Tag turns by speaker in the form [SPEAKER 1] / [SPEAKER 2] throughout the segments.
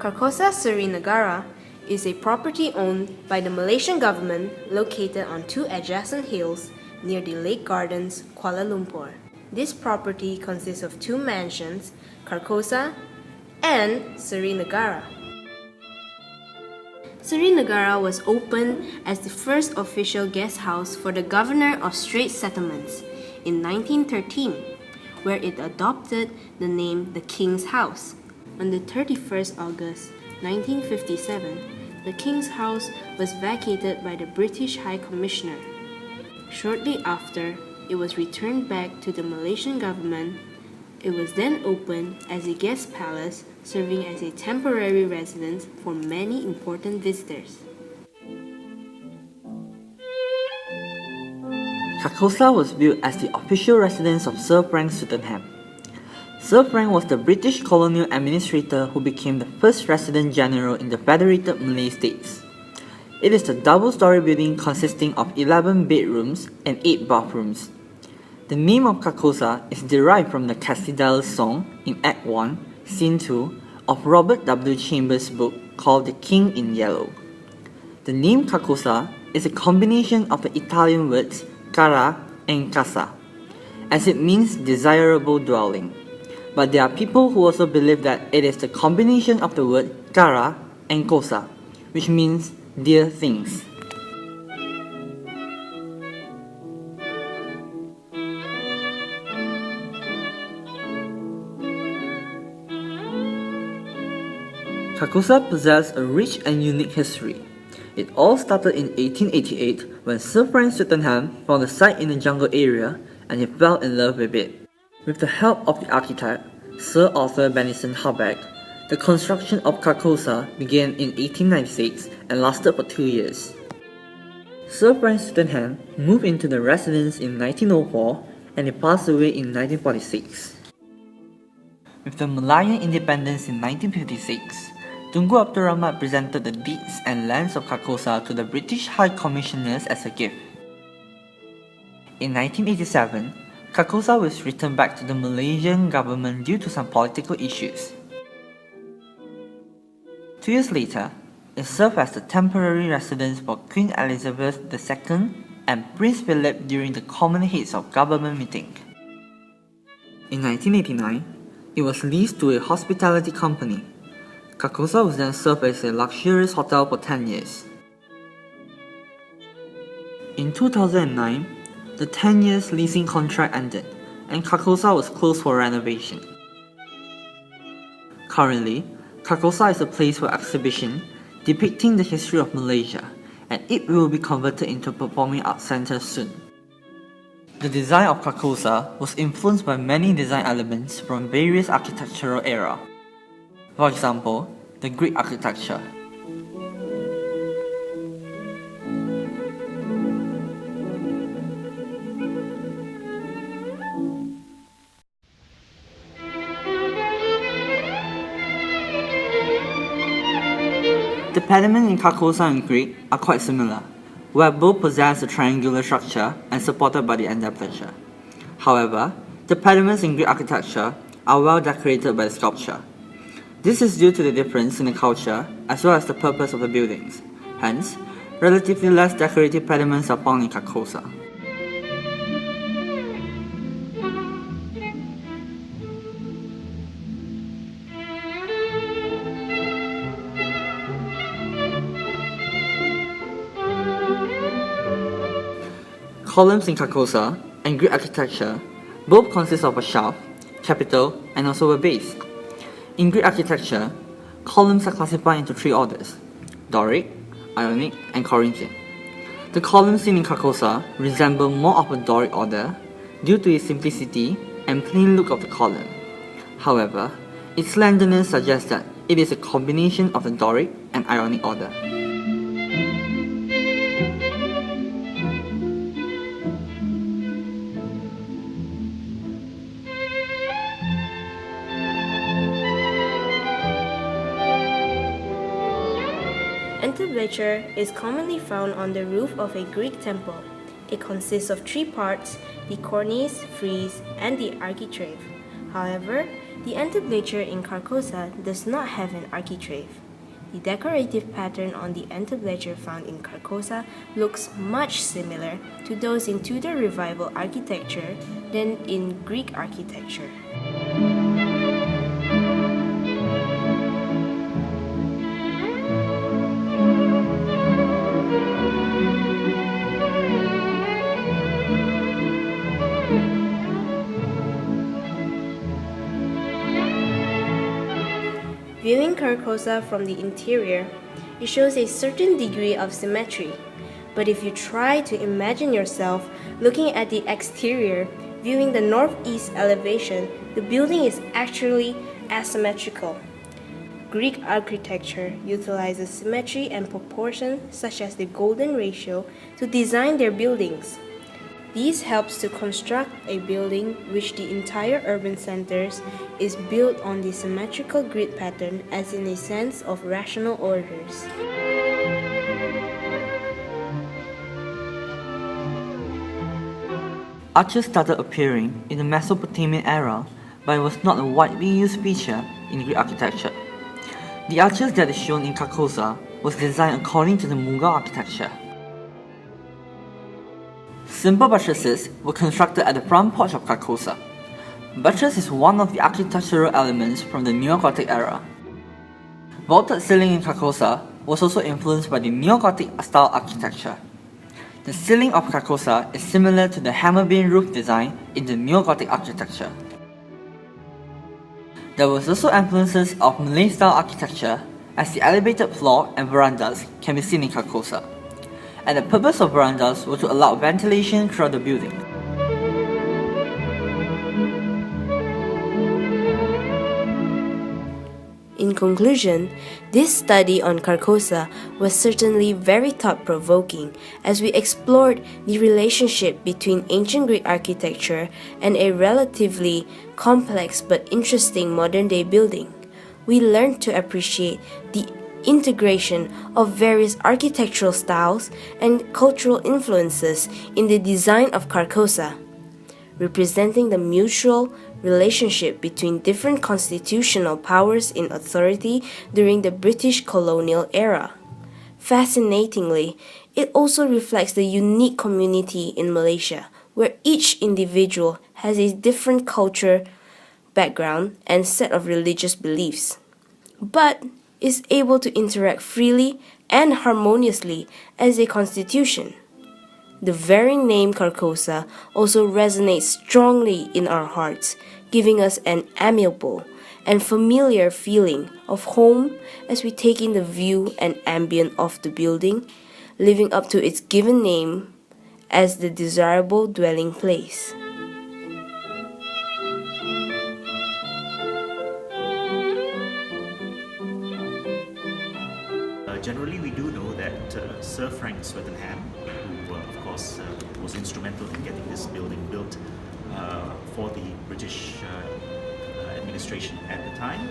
[SPEAKER 1] Carcosa Seri Negara is a property owned by the Malaysian government located on two adjacent hills near the Lake Gardens, Kuala Lumpur. This property consists of two mansions, Carcosa and Seri Negara. Seri Negara was opened as the first official guest house for the Governor of Straits Settlements in 1913, where it adopted the name the King's House. On the 31st August 1957, the King's House was vacated by the British High Commissioner. Shortly after, it was returned back to the Malaysian government. It was then opened as a guest palace, serving as a temporary residence for many important visitors.
[SPEAKER 2] Carcosa was built as the official residence of Sir Frank Swettenham. Sir Frank was the British colonial administrator who became the first Resident General in the Federated Malay States. It is a double-story building consisting of 11 bedrooms and 8 bathrooms. The name of Carcosa is derived from the Castidel's song in Act 1, Scene 2 of Robert W. Chambers' book called The King in Yellow. The name Carcosa is a combination of the Italian words cara and casa, as it means desirable dwelling. But there are people who also believe that it is the combination of the word cara and cosa, which means dear things. Carcosa possessed a rich and unique history. It all started in 1888 when Sir Frank Swettenham found a site in a jungle area and he fell in love with it. With the help of the architect, Sir Arthur Benison Harbeck, the construction of Carcosa began in 1896 and lasted for 2 years. Sir Frank Swettenham moved into the residence in 1904 and he passed away in 1946. With the Malayan independence in 1956, Tunku Abdul Rahman presented the deeds and lands of Carcosa to the British High Commissioners as a gift. In 1987, Carcosa was returned back to the Malaysian government due to some political issues. 2 years later, it served as the temporary residence for Queen Elizabeth II and Prince Philip during the Common Heads of Government meeting. In 1989, it was leased to a hospitality company. Carcosa was then served as a luxurious hotel for 10 years. In 2009, the 10 years leasing contract ended and Carcosa was closed for renovation. Currently, Carcosa is a place for exhibition depicting the history of Malaysia, and it will be converted into a performing arts center soon. The design of Carcosa was influenced by many design elements from various architectural eras. For example, the Greek architecture. The pediment in Carcosa and Greek are quite similar, where both possess a triangular structure and supported by the entablature. However, the pediments in Greek architecture are well decorated by the sculpture. This is due to the difference in the culture as well as the purpose of the buildings. Hence, relatively less decorative pediments are found in Carcosa. Columns in Carcosa and Greek architecture both consist of a shaft, capital, and also a base. In Greek architecture, columns are classified into 3 orders: Doric, Ionic, and Corinthian. The columns seen in Carcosa resemble more of a Doric order due to its simplicity and plain look of the column. However, its slenderness suggests that it is a combination of the Doric and Ionic order.
[SPEAKER 1] Entablature is commonly found on the roof of a Greek temple. It consists of 3 parts: the cornice, frieze, and the architrave. However, the entablature in Carcosa does not have an architrave. The decorative pattern on the entablature found in Carcosa looks much similar to those in Tudor Revival architecture than in Greek architecture. Viewing Carcosa from the interior, it shows a certain degree of symmetry. But if you try to imagine yourself looking at the exterior, viewing the northeast elevation, the building is actually asymmetrical. Greek architecture utilizes symmetry and proportion, such as the golden ratio, to design their buildings. This helps to construct a building which the entire urban centers is built on the symmetrical grid pattern as in a sense of rational orders.
[SPEAKER 2] Arches started appearing in the Mesopotamian era, but it was not a widely used feature in Greek architecture. The arches that is shown in Carcosa was designed according to the Mughal architecture. Simple buttresses were constructed at the front porch of Carcosa. Buttress is one of the architectural elements from the Neo-Gothic era. Vaulted ceiling in Carcosa was also influenced by the Neo-Gothic style architecture. The ceiling of Carcosa is similar to the hammer beam roof design in the Neo-Gothic architecture. There was also influences of Malay style architecture, as the elevated floor and verandas can be seen in Carcosa. And the purpose of verandas was to allow ventilation throughout the building.
[SPEAKER 1] In conclusion, this study on Carcosa was certainly very thought-provoking as we explored the relationship between ancient Greek architecture and a relatively complex but interesting modern-day building. We learned to appreciate the integration of various architectural styles and cultural influences in the design of Carcosa, representing the mutual relationship between different constitutional powers in authority during the British colonial era. Fascinatingly, it also reflects the unique community in Malaysia, where each individual has a different culture, background, and set of religious beliefs, but is able to interact freely and harmoniously as a constitution. The very name Carcosa also resonates strongly in our hearts, giving us an amiable and familiar feeling of home as we take in the view and ambient of the building, living up to its given name as the desirable dwelling place.
[SPEAKER 3] Generally, we do know that Sir Frank Swettenham, who of course was instrumental in getting this building built for the British administration at the time,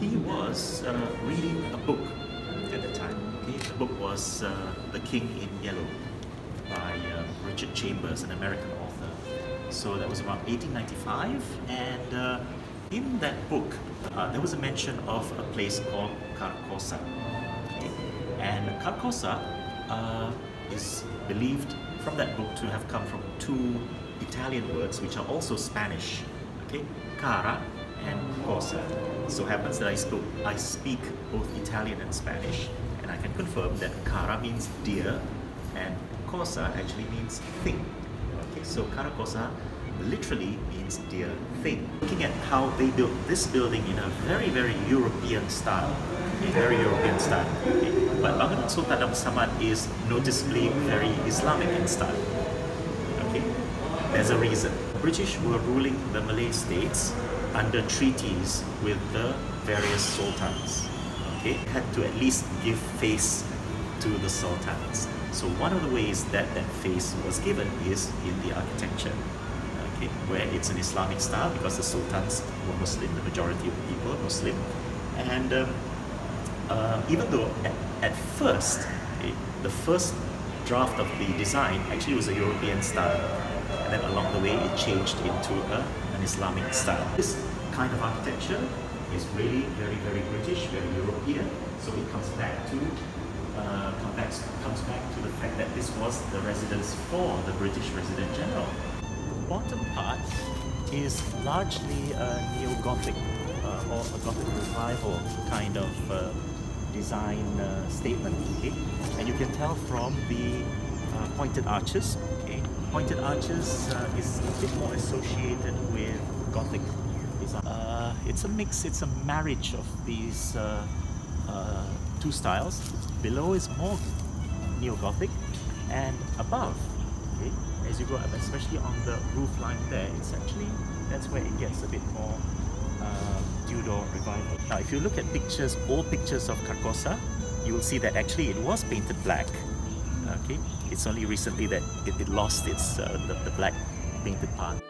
[SPEAKER 3] he was reading a book at the time. Okay? The book was The King in Yellow by Richard Chambers, an American author. So that was around 1895, and in that book, there was a mention of a place called Carcosa. Okay? And Carcosa is believed from that book to have come from two Italian words which are also Spanish. Okay? Cara and Cosa. So happens that I speak both Italian and Spanish, and I can confirm that Cara means deer and Cosa actually means thing. Okay? So Carcosa literally means dear thing. Looking at how they built this building in a very, very European style. Very European style. Okay. But Bangunan Sultan Adam Samad is noticeably very Islamic in style. Okay. There's a reason. The British were ruling the Malay states under treaties with the various sultans. Okay. Had to at least give face to the sultans. So one of the ways that that face was given is in the architecture. Okay, where it's an Islamic style because the sultans were Muslim, the majority of the people are Muslim. And even though at first, okay, the first draft of the design actually was a European style, and then along the way it changed into an Islamic style. This kind of architecture is really very British, very European. So it comes back to the fact that this was the residence for the British Resident General. The bottom part is largely a neo-Gothic or a Gothic revival kind of design statement. Okay? And you can tell from the pointed arches. Okay? Pointed arches is a bit more associated with Gothic design. It's a mix, it's a marriage of these two styles. Below is more neo-Gothic, and above, okay, as you go up, especially on the roof line there, it's actually, that's where it gets a bit more Tudor revival. Now if you look at pictures, old pictures of Carcosa, you will see that actually it was painted black. Okay, it's only recently that it lost its the black painted part.